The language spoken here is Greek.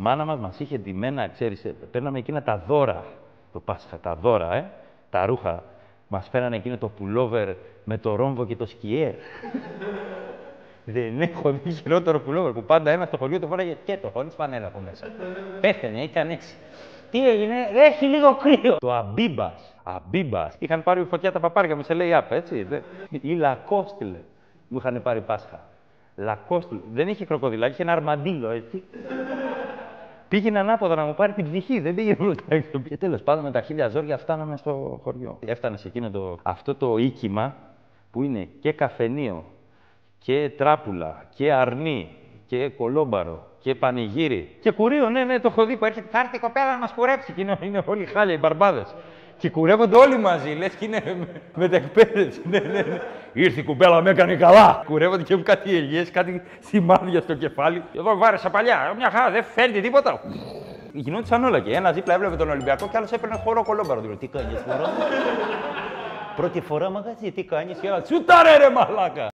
μάνα μας είχε ντυμένα, ξέρεις, παίρναμε εκείνα τα δώρα, το Πάσχα, τα δώρα, τα ρούχα. Μας φέρανε εκείνο το πουλόβερ με το ρόμβο και το σκιέρ. Δεν έχω δει χειρότερο πουλόβερ που πάντα ένα στο χωριό το φόραγε και το χωρίς πανέλα από μέσα. Πέθαινε, ήταν έτσι. Τι έγινε, έχει λίγο κρύο. Το Αμπίμπας. Είχαν πάρει φωτιά τα παπάρια με σε λέει άπ, έτσι. Ή Λακόστιλε μου είχαν πάρει Πάσχα. Λακόστιλε. Δεν είχε κροκοδιλάκι, είχε ένα αρμαντίλο, έτσι. Πήγαινε ανάποδα να μου πάρει την ψυχή, δεν πήγαινε μπροστά. Και τέλος πάντων με τα χίλια ζόρια φτάναμε στο χωριό. Έφτανε σε εκείνο αυτό το οίκημα που είναι και καφενείο και τράπουλα και αρνί και κολόμπαρο και πανηγύρι. Και κουρίο, ναι, το έχω δει που έρχεται. Θα έρθει η κοπέλα να μας κουρέψει. Και είναι όλοι χάλια, οι μπαρμπάδες. Και κουρεύονται όλοι μαζί, λες και είναι μετεκπαίδευση. Ναι. Ήρθε η κουμπέλα, με έκανε καλά. Κουρεύονται και έχουν κάτι ελιές, κάτι σημάδια στο κεφάλι. Εδώ βάρεσα παλιά, μια χαρά, δεν φαίνεται τίποτα. Γινόντουσαν όλα και ένας δίπλα έβλεπε τον Ολυμπιακό και άλλος έπαιρνε χώρο κολόμπαρο. Τι κάνεις, μωρό? Πρώτη φορά μαγαζί, τι κάνεις? Σουτάρε ρε μαλάκα.